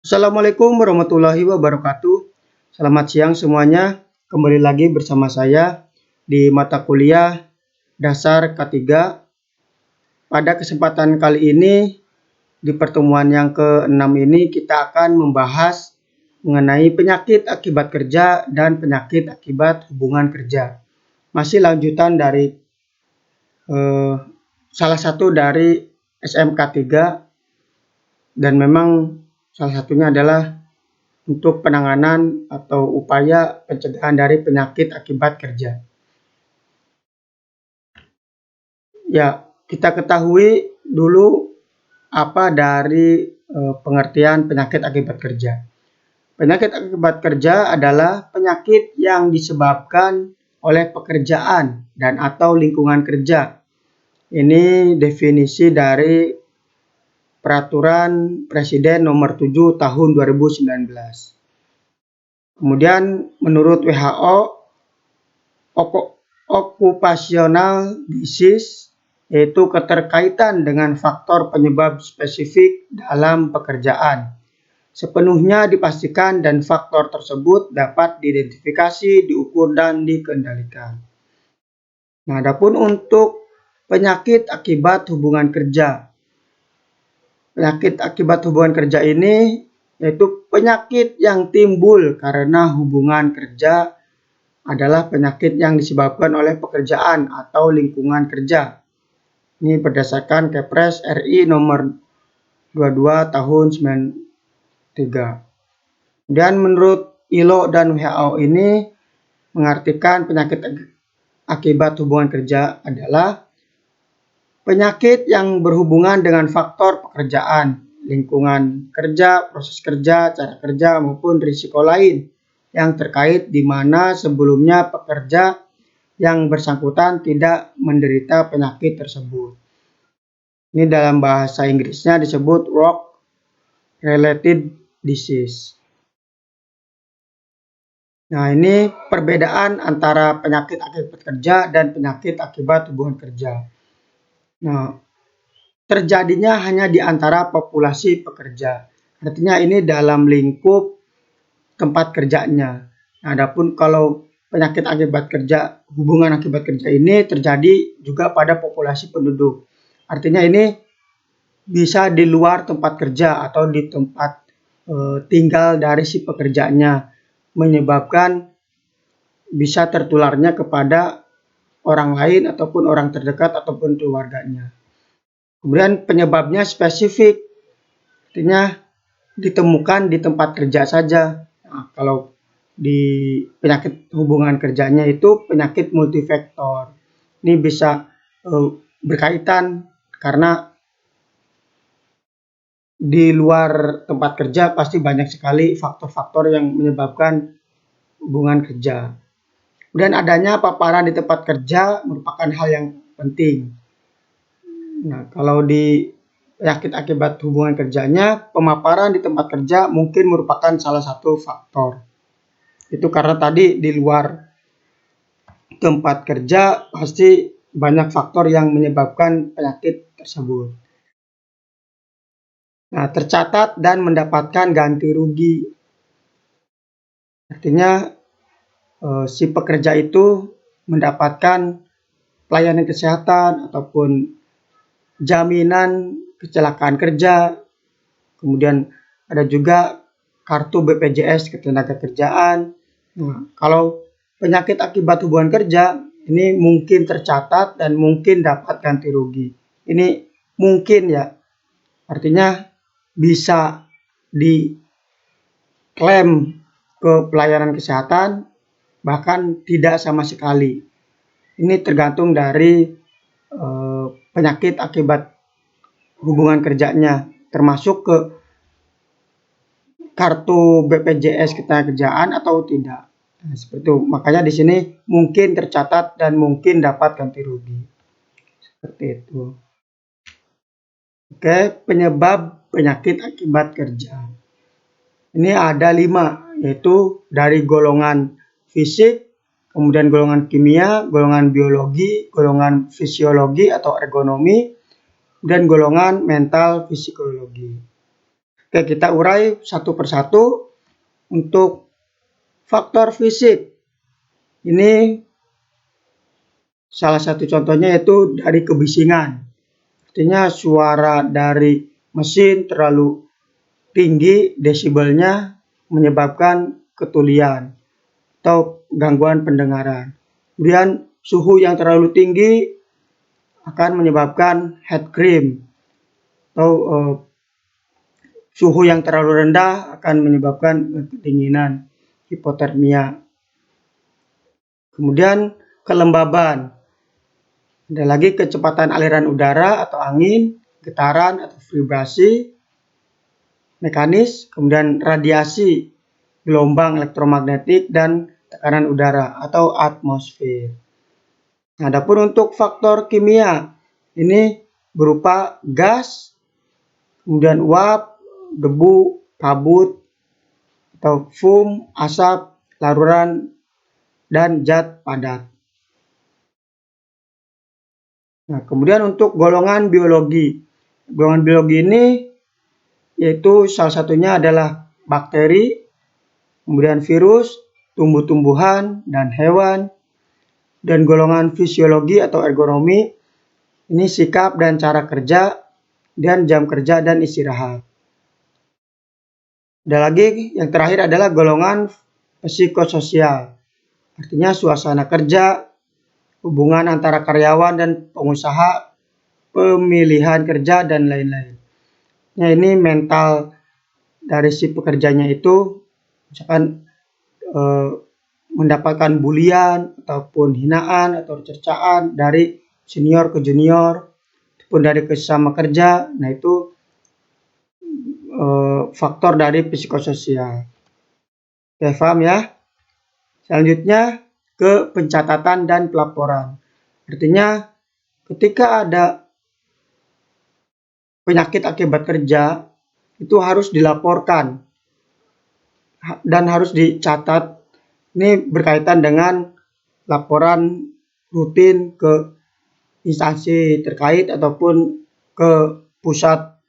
Assalamualaikum warahmatullahi wabarakatuh. Selamat siang semuanya. Kembali lagi bersama saya di mata kuliah dasar K3. Pada kesempatan kali ini, di pertemuan yang ke-6 ini kita akan membahas mengenai penyakit akibat kerja dan penyakit akibat hubungan kerja. Masih lanjutan dari salah satu dari SMK 3, dan memang salah satunya adalah untuk penanganan atau upaya pencegahan dari penyakit akibat kerja. Ya, kita ketahui dulu apa dari pengertian penyakit akibat kerja. Penyakit akibat kerja adalah penyakit yang disebabkan oleh pekerjaan dan atau lingkungan kerja. Ini definisi dari Peraturan Presiden Nomor 7 Tahun 2019. Kemudian menurut WHO, occupational disease yaitu keterkaitan dengan faktor penyebab spesifik dalam pekerjaan. Sepenuhnya dipastikan dan faktor tersebut dapat diidentifikasi, diukur, dan dikendalikan. Nah, adapun untuk penyakit akibat hubungan kerja. Penyakit akibat hubungan kerja ini yaitu penyakit yang timbul karena hubungan kerja adalah penyakit yang disebabkan oleh pekerjaan atau lingkungan kerja. Ini berdasarkan Kepres RI nomor 22 tahun 93. Dan menurut ILO dan WHO ini mengartikan penyakit akibat hubungan kerja adalah penyakit yang berhubungan dengan faktor pekerjaan, lingkungan kerja, proses kerja, cara kerja, maupun risiko lain yang terkait di mana sebelumnya pekerja yang bersangkutan tidak menderita penyakit tersebut. Ini dalam bahasa Inggrisnya disebut work-related disease. Nah, ini perbedaan antara penyakit akibat kerja dan penyakit akibat hubungan kerja. Nah, terjadinya hanya di antara populasi pekerja. Artinya ini dalam lingkup tempat kerjanya. Nah, adapun kalau penyakit akibat kerja, hubungan akibat kerja ini terjadi juga pada populasi penduduk. Artinya ini bisa di luar tempat kerja atau di tempat tinggal dari si pekerjanya, menyebabkan bisa tertularnya kepada orang lain ataupun orang terdekat ataupun keluarganya. Kemudian penyebabnya spesifik, artinya ditemukan di tempat kerja saja. Nah, kalau di penyakit hubungan kerjanya itu penyakit multifaktor. Ini bisa berkaitan karena di luar tempat kerja pasti banyak sekali faktor-faktor yang menyebabkan hubungan kerja. Kemudian adanya paparan di tempat kerja merupakan hal yang penting. Nah, kalau di penyakit akibat hubungan kerjanya, pemaparan di tempat kerja mungkin merupakan salah satu faktor. Itu karena tadi di luar tempat kerja pasti banyak faktor yang menyebabkan penyakit tersebut. Nah, tercatat dan mendapatkan ganti rugi. Artinya si pekerja itu mendapatkan pelayanan kesehatan ataupun jaminan kecelakaan kerja, kemudian ada juga kartu BPJS Ketenagakerjaan. Nah, kalau penyakit akibat hubungan kerja ini mungkin tercatat dan mungkin dapat ganti rugi. Ini mungkin ya, artinya bisa diklaim ke pelayanan kesehatan, bahkan tidak sama sekali. Ini tergantung dari penyakit akibat hubungan kerjanya, termasuk ke kartu BPJS Ketenagakerjaan atau tidak. Nah, seperti itu. Makanya di sini mungkin tercatat dan mungkin dapat ganti rugi. Seperti itu. Oke, penyebab penyakit akibat kerja. Ini ada 5, yaitu dari golongan fisik, kemudian golongan kimia, golongan biologi, golongan fisiologi atau ergonomi, dan golongan mental psikologi. Oke, kita urai satu persatu. Untuk faktor fisik, ini salah satu contohnya yaitu dari kebisingan. Artinya suara dari mesin terlalu tinggi desibelnya menyebabkan ketulian atau gangguan pendengaran. Kemudian suhu yang terlalu tinggi akan menyebabkan head cramp atau suhu yang terlalu rendah akan menyebabkan kedinginan, hipotermia. Kemudian kelembaban. Ada lagi kecepatan aliran udara atau angin, getaran atau vibrasi mekanis, kemudian radiasi, gelombang elektromagnetik, dan tekanan udara atau atmosfer. Nah, adapun untuk faktor kimia, ini berupa gas, kemudian uap, debu, kabut, atau foam, asap, laruran, dan zat padat. Nah, kemudian untuk golongan biologi. Golongan biologi ini yaitu salah satunya adalah bakteri, kemudian virus, tumbuh-tumbuhan, dan hewan. Dan golongan fisiologi atau ergonomi, ini sikap dan cara kerja, dan jam kerja dan istirahat. Ada lagi yang terakhir adalah golongan psikososial. Artinya suasana kerja, hubungan antara karyawan dan pengusaha, pemilihan kerja, dan lain-lain. Nah, ini mental dari si pekerjanya itu, misalkan mendapatkan bulian ataupun hinaan atau cercaan dari senior ke junior ataupun dari sesama kerja. Nah, itu faktor dari psikososial. Oke, paham ya? Selanjutnya ke pencatatan dan pelaporan. Artinya ketika ada penyakit akibat kerja itu harus dilaporkan dan harus dicatat. Ini berkaitan dengan laporan rutin ke instansi terkait ataupun ke pusat.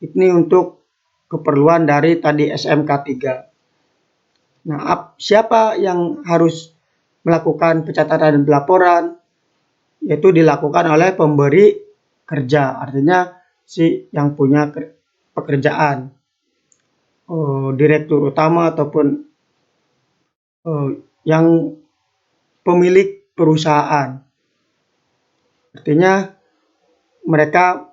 Ini untuk keperluan dari tadi SMK 3. Nah, siapa yang harus melakukan pencatatan dan pelaporan? Yaitu dilakukan oleh pemberi kerja, artinya si yang punya pekerjaan, direktur utama ataupun yang pemilik perusahaan. Artinya mereka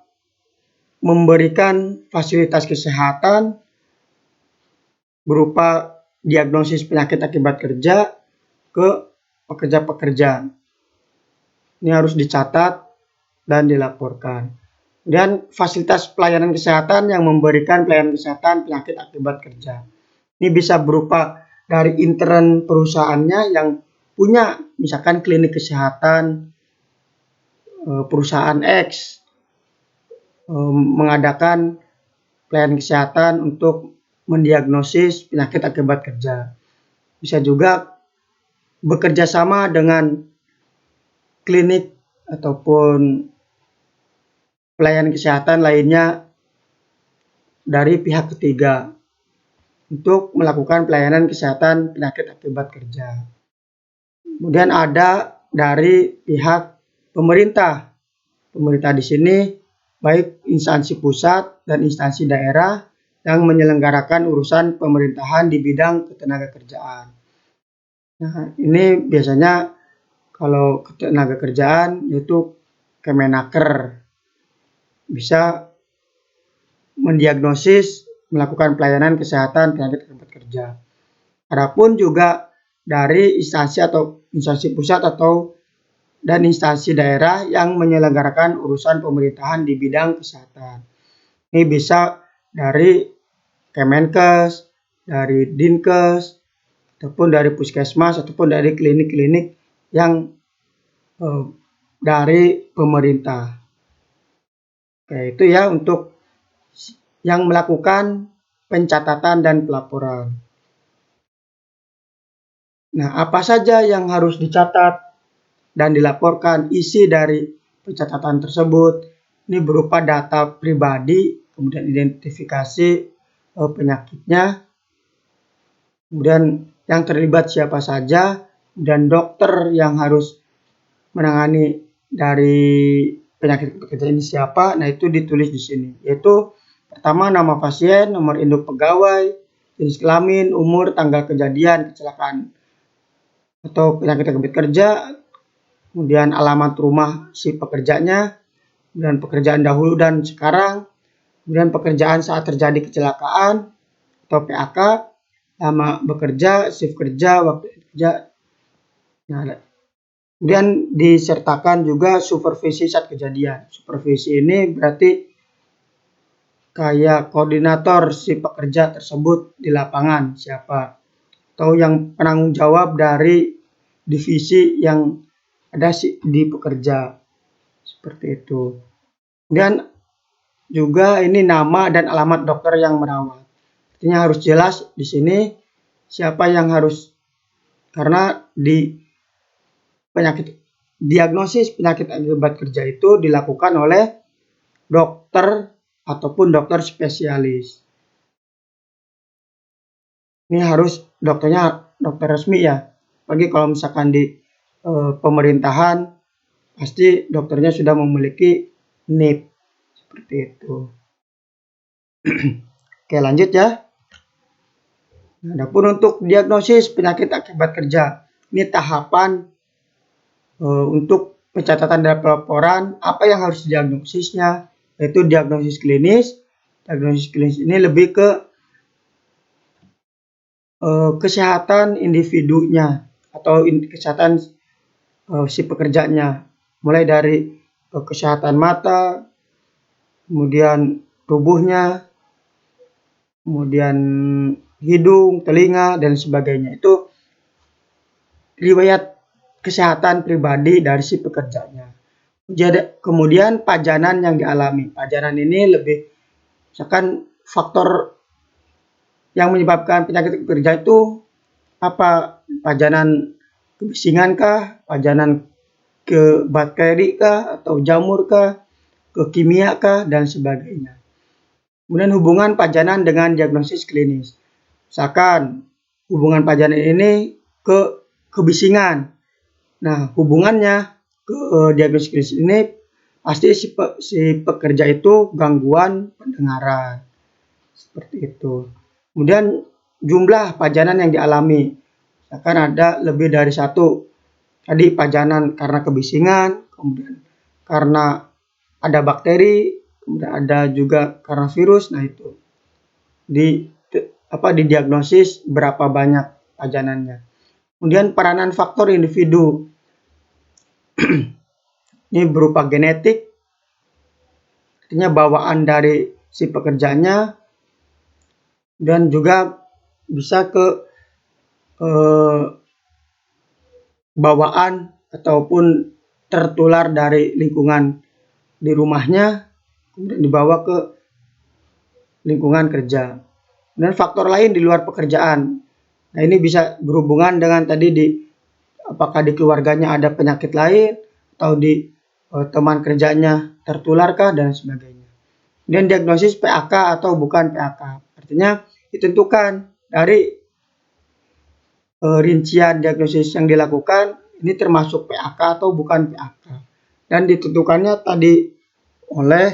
memberikan fasilitas kesehatan berupa diagnosis penyakit akibat kerja ke pekerja-pekerja. Ini harus dicatat dan dilaporkan. Dan fasilitas pelayanan kesehatan yang memberikan pelayanan kesehatan penyakit akibat kerja. Ini bisa berupa dari intern perusahaannya yang punya misalkan klinik kesehatan, perusahaan X mengadakan pelayanan kesehatan untuk mendiagnosis penyakit akibat kerja. Bisa juga bekerja sama dengan klinik ataupun pelayanan kesehatan lainnya dari pihak ketiga untuk melakukan pelayanan kesehatan penyakit akibat kerja. Kemudian ada dari pihak pemerintah. Pemerintah di sini baik instansi pusat dan instansi daerah yang menyelenggarakan urusan pemerintahan di bidang ketenagakerjaan. Nah, ini biasanya kalau ketenagakerjaan yaitu Kemenaker bisa mendiagnosis, melakukan pelayanan kesehatan penyakit akibat kerja. Adapun juga dari instansi atau instansi pusat atau dan instansi daerah yang menyelenggarakan urusan pemerintahan di bidang kesehatan. Ini bisa dari Kemenkes, dari Dinkes, ataupun dari puskesmas, ataupun dari klinik-klinik yang dari pemerintah. Oke, itu ya untuk yang melakukan pencatatan dan pelaporan. Nah, apa saja yang harus dicatat dan dilaporkan? Isi dari pencatatan tersebut ini berupa data pribadi, kemudian identifikasi, penyakitnya, kemudian yang terlibat siapa saja, dan dokter yang harus menangani dari penyakit pekerja ini siapa. Nah, itu ditulis di sini, yaitu pertama nama pasien, nomor induk pegawai, jenis kelamin, umur, tanggal kejadian kecelakaan atau penyakit akibat kerja, kemudian alamat rumah si pekerjanya, kemudian pekerjaan dahulu dan sekarang, kemudian pekerjaan saat terjadi kecelakaan atau PAK, lama bekerja, shift kerja, waktu kerja. Nah, kemudian disertakan juga supervisi saat kejadian. Supervisi ini berarti kayak koordinator si pekerja tersebut di lapangan siapa, atau yang penanggung jawab dari divisi yang ada di pekerja, seperti itu. Kemudian juga ini nama dan alamat dokter yang merawat. Artinya harus jelas di sini siapa yang harus, karena di diagnosis penyakit akibat kerja itu dilakukan oleh dokter ataupun dokter spesialis. Ini harus dokternya dokter resmi ya. Bagi kalau misalkan di pemerintahan, pasti dokternya sudah memiliki NIP, seperti itu. Oke, lanjut ya. Adapun untuk diagnosis penyakit akibat kerja, ini tahapan untuk pencatatan dan pelaporan apa yang harus diagnosisnya, yaitu diagnosis klinis. Diagnosis klinis ini lebih ke kesehatan individunya atau kesehatan si pekerjanya, mulai dari kesehatan mata, kemudian tubuhnya, kemudian hidung, telinga, dan sebagainya. Itu riwayat kesehatan pribadi dari si pekerjanya. Jadi, kemudian pajanan yang dialami. Pajanan ini lebih, misalkan faktor yang menyebabkan penyakit kerja itu apa? Pajanan kebisingan kah? Pajanan ke bakteri kah? Atau jamur kah? Ke kimia kah? Dan sebagainya. Kemudian hubungan pajanan dengan diagnosis klinis. Misalkan hubungan pajanan ini ke kebisingan. Nah, hubungannya ke diagnosis klinis ini pasti si pekerja itu gangguan pendengaran. Seperti itu. Kemudian jumlah pajanan yang dialami, misalkan ada lebih dari satu. Tadi pajanan karena kebisingan, kemudian karena ada bakteri, kemudian ada juga karena virus. Nah, itu didiagnosis berapa banyak pajanannya. Kemudian peranan faktor individu. Ini berupa genetik, artinya bawaan dari si pekerjanya, dan juga bisa ke bawaan ataupun tertular dari lingkungan di rumahnya, kemudian dibawa ke lingkungan kerja. Dan faktor lain di luar pekerjaan. Nah, ini bisa berhubungan dengan tadi apakah di keluarganya ada penyakit lain, atau di teman kerjanya tertularkah, dan sebagainya. Dan diagnosis PAK atau bukan PAK. Artinya ditentukan dari rincian diagnosis yang dilakukan, ini termasuk PAK atau bukan PAK. Dan ditentukannya tadi oleh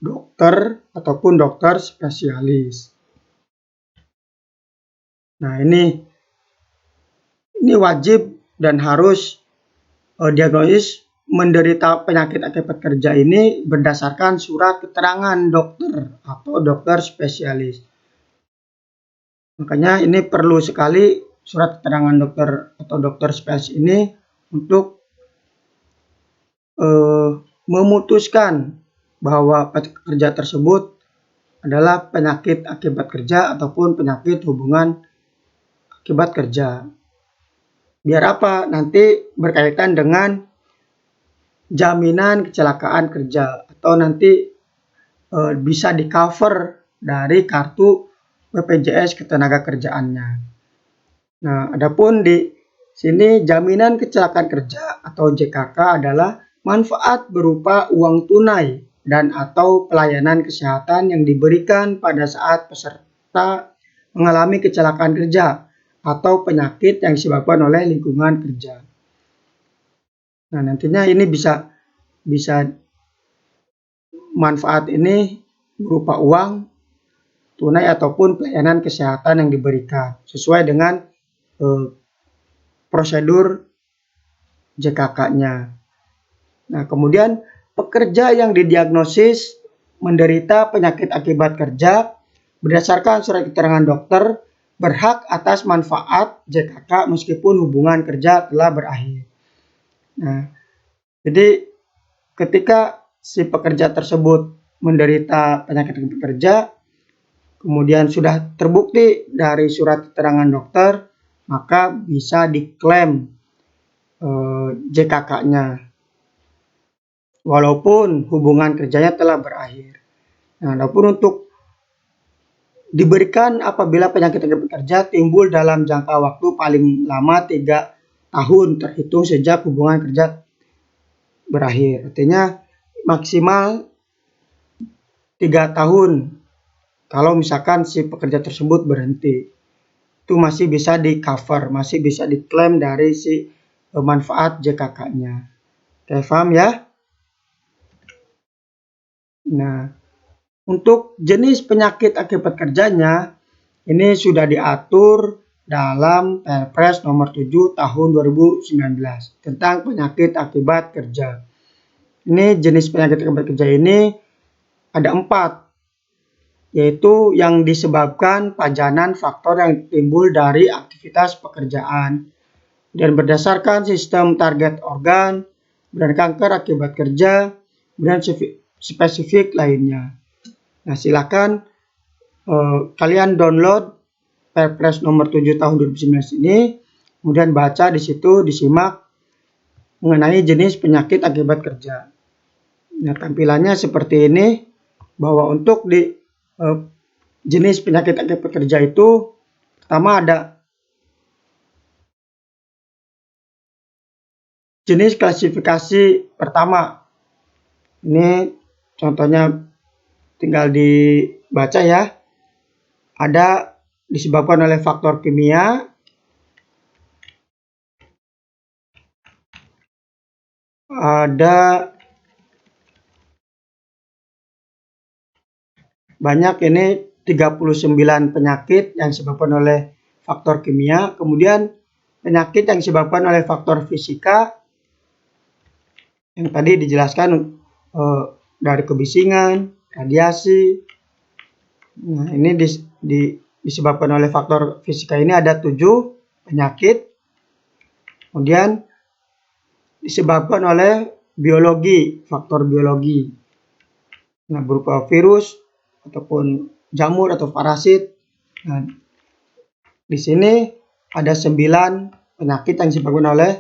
dokter ataupun dokter spesialis. Nah, ini wajib dan harus diagnosis menderita penyakit akibat kerja ini berdasarkan surat keterangan dokter atau dokter spesialis. Makanya ini perlu sekali surat keterangan dokter atau dokter spesialis ini untuk memutuskan bahwa pekerja tersebut adalah penyakit akibat kerja ataupun penyakit hubungan akibat kerja. Biar apa? Nanti berkaitan dengan jaminan kecelakaan kerja, atau nanti bisa di cover dari kartu BPJS Ketenagakerjaannya. Nah, adapun di sini jaminan kecelakaan kerja atau JKK adalah manfaat berupa uang tunai dan atau pelayanan kesehatan yang diberikan pada saat serta mengalami kecelakaan kerja atau penyakit yang disebabkan oleh lingkungan kerja. Nah, nantinya ini bisa manfaat ini berupa uang tunai ataupun pelayanan kesehatan yang diberikan sesuai dengan prosedur JKK-nya. Nah, kemudian pekerja yang didiagnosis menderita penyakit akibat kerja berdasarkan surat keterangan dokter berhak atas manfaat JKK meskipun hubungan kerja telah berakhir. Nah, jadi ketika si pekerja tersebut menderita penyakit akibat kerja, kemudian sudah terbukti dari surat keterangan dokter, maka bisa diklaim JKK-nya walaupun hubungan kerjanya telah berakhir. Nah, adapun untuk diberikan apabila penyakit akibat kerja timbul dalam jangka waktu paling lama 3 tahun terhitung sejak hubungan kerja berakhir. Artinya maksimal 3 tahun kalau misalkan si pekerja tersebut berhenti. Itu masih bisa di-cover, masih bisa diklaim dari si manfaat JKK-nya. Oke, paham ya? Nah, untuk jenis penyakit akibat kerjanya, ini sudah diatur dalam Perpres nomor 7 tahun 2019 tentang penyakit akibat kerja. Ini jenis penyakit akibat kerja ini ada 4, yaitu yang disebabkan pajanan faktor yang timbul dari aktivitas pekerjaan. Dan berdasarkan sistem target organ, dan kanker akibat kerja, dan spesifik lainnya. Nah, silakan kalian download Perpres nomor 7 tahun 2019 ini, kemudian baca di situ, disimak mengenai jenis penyakit akibat kerja. Nah, tampilannya seperti ini, bahwa untuk di jenis penyakit akibat kerja itu, pertama ada jenis klasifikasi pertama. Ini contohnya tinggal dibaca ya. Ada disebabkan oleh faktor kimia, ada banyak, ini 39 penyakit yang disebabkan oleh faktor kimia. Kemudian penyakit yang disebabkan oleh faktor fisika yang tadi dijelaskan dari kebisingan, radiasi. Nah, ini disebabkan oleh faktor fisika ini ada 7 penyakit. Kemudian disebabkan oleh biologi, faktor biologi. Nah, berupa virus ataupun jamur atau parasit. Nah, di sini ada 9 penyakit yang disebabkan oleh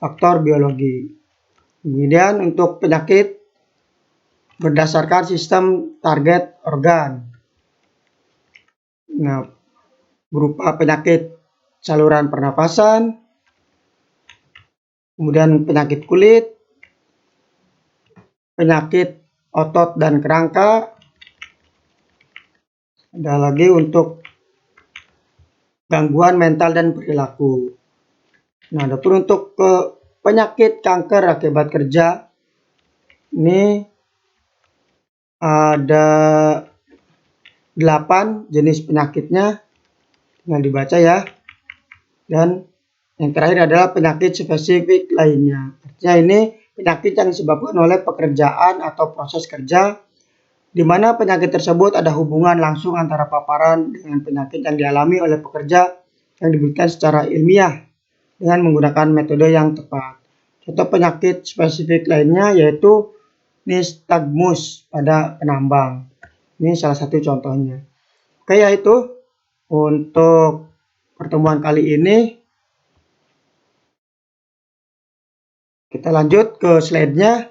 faktor biologi. Kemudian untuk penyakit berdasarkan sistem target organ. Nah, berupa penyakit saluran pernafasan, kemudian penyakit kulit, penyakit otot dan kerangka. Ada lagi untuk gangguan mental dan perilaku. Nah, adapun untuk penyakit kanker akibat kerja, ini ada 8 jenis penyakitnya, tinggal dibaca ya. Dan yang terakhir adalah penyakit spesifik lainnya. Artinya ini penyakit yang disebabkan oleh pekerjaan atau proses kerja, di mana penyakit tersebut ada hubungan langsung antara paparan dengan penyakit yang dialami oleh pekerja yang diberikan secara ilmiah dengan menggunakan metode yang tepat. Contoh penyakit spesifik lainnya yaitu nistagmus pada penambang. Ini salah satu contohnya. Oke, ya itu untuk pertemuan kali ini. Kita lanjut ke slide-nya.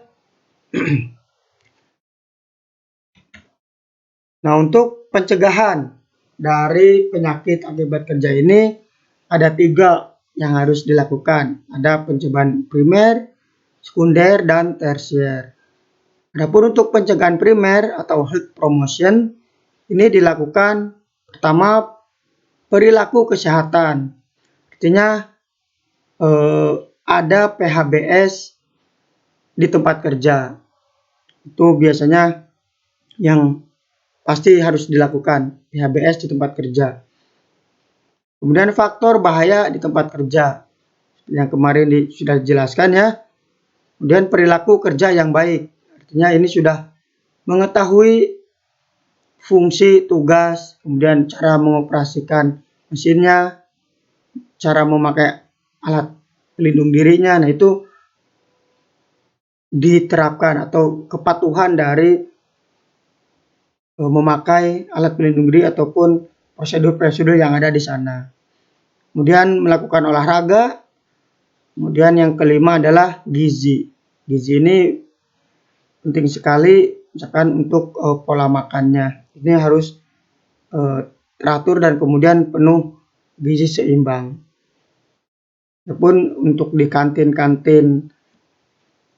Nah, untuk pencegahan dari penyakit akibat kerja ini ada 3 yang harus dilakukan. Ada pencegahan primer, sekunder, dan tersier. Adapun untuk pencegahan primer atau health promotion ini dilakukan Pertama, perilaku kesehatan. Artinya ada PHBS di tempat kerja. Itu biasanya yang pasti harus dilakukan, PHBS di tempat kerja. Kemudian faktor bahaya di tempat kerja. Yang kemarin sudah dijelaskan ya. Kemudian perilaku kerja yang baik. Artinya ini sudah mengetahui fungsi, tugas, kemudian cara mengoperasikan mesinnya, cara memakai alat pelindung dirinya. Nah, itu diterapkan atau kepatuhan dari memakai alat pelindung diri ataupun prosedur-prosedur yang ada di sana. Kemudian melakukan olahraga. Kemudian yang kelima adalah gizi. Gizi ini penting sekali, misalkan untuk pola makannya. Ini harus teratur dan kemudian penuh gizi seimbang. Walaupun untuk di kantin-kantin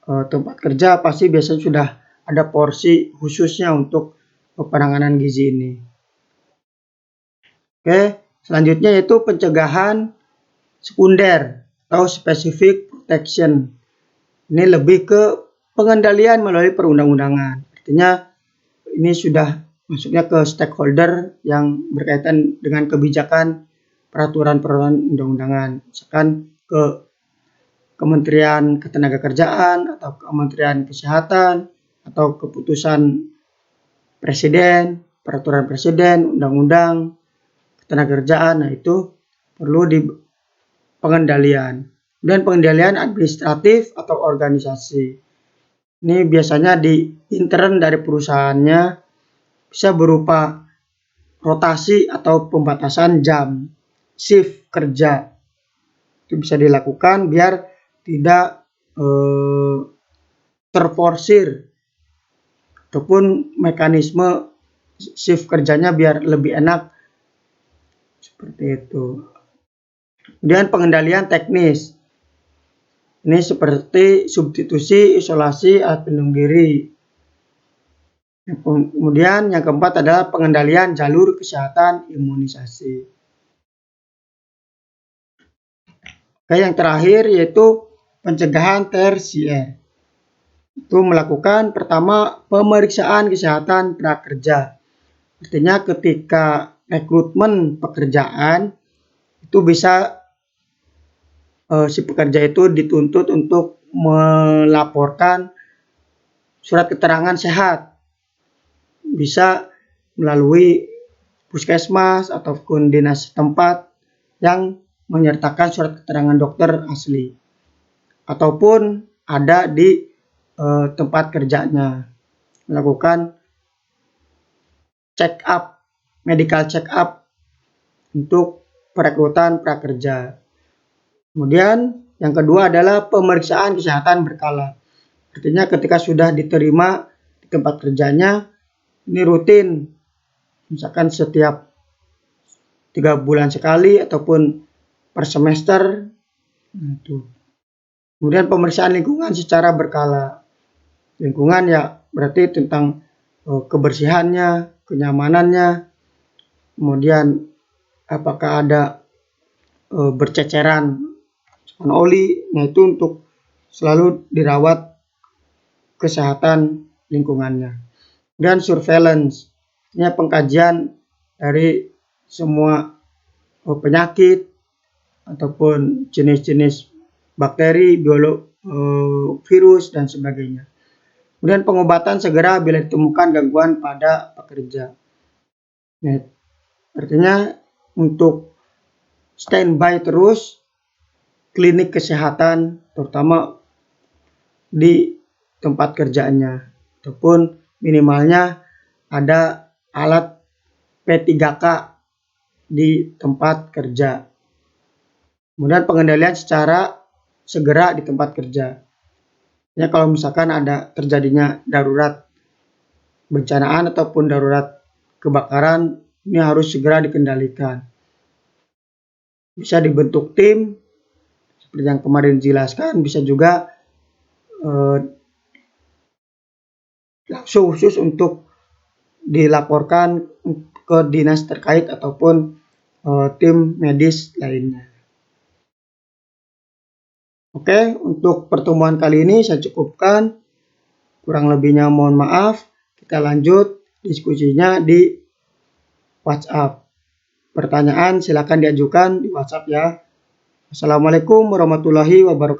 tempat kerja pasti biasanya sudah ada porsi khususnya untuk penanganan gizi ini. Oke, selanjutnya yaitu pencegahan sekunder atau specific protection. Ini lebih ke pengendalian melalui perundang-undangan. Artinya ini sudah masuknya ke stakeholder yang berkaitan dengan kebijakan peraturan-peraturan undang-undangan. Misalkan ke Kementerian Ketenagakerjaan atau Kementerian Kesehatan atau keputusan presiden, peraturan presiden, undang-undang ketenagakerjaan. Nah, itu perlu di pengendalian. Dan pengendalian administratif atau organisasi. Ini biasanya di intern dari perusahaannya bisa berupa rotasi atau pembatasan jam, shift kerja. Itu bisa dilakukan biar tidak terforsir ataupun mekanisme shift kerjanya biar lebih enak. Seperti itu. Kemudian pengendalian teknis. Ini seperti substitusi, isolasi, alat pelindung diri. Kemudian yang keempat adalah pengendalian jalur kesehatan imunisasi. Oke, yang terakhir yaitu pencegahan tersier. Itu melakukan pertama pemeriksaan kesehatan prakerja. Artinya ketika rekrutmen pekerjaan itu bisa si pekerja itu dituntut untuk melaporkan surat keterangan sehat. Bisa melalui puskesmas ataupun dinas setempat yang menyertakan surat keterangan dokter asli. Ataupun ada di tempat kerjanya. Melakukan check up, medical check up untuk perekrutan prakerja. Kemudian yang kedua adalah pemeriksaan kesehatan berkala. Artinya ketika sudah diterima di tempat kerjanya, ini rutin. Misalkan setiap 3 bulan sekali ataupun per semester. Kemudian pemeriksaan lingkungan secara berkala. Lingkungan ya berarti tentang kebersihannya, kenyamanannya. Kemudian apakah ada berceceran oli, nah itu untuk selalu dirawat kesehatan lingkungannya. Dan surveillance, ini pengkajian dari semua penyakit ataupun jenis-jenis bakteri, virus dan sebagainya. Kemudian pengobatan segera bila ditemukan gangguan pada pekerja. Nah, artinya untuk standby terus klinik kesehatan terutama di tempat kerjanya ataupun minimalnya ada alat P3K di tempat kerja. Kemudian pengendalian secara segera di tempat kerja. Ya, kalau misalkan ada terjadinya darurat bencanaan ataupun darurat kebakaran, ini harus segera dikendalikan. Bisa dibentuk tim seperti yang kemarin dijelaskan, bisa juga langsung khusus untuk dilaporkan ke dinas terkait ataupun tim medis lainnya. Oke, untuk pertemuan kali ini saya cukupkan. Kurang lebihnya mohon maaf. Kita lanjut diskusinya di WhatsApp. Pertanyaan silakan diajukan di WhatsApp ya. Assalamualaikum warahmatullahi wabarakatuh.